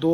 2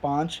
5،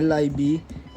LIB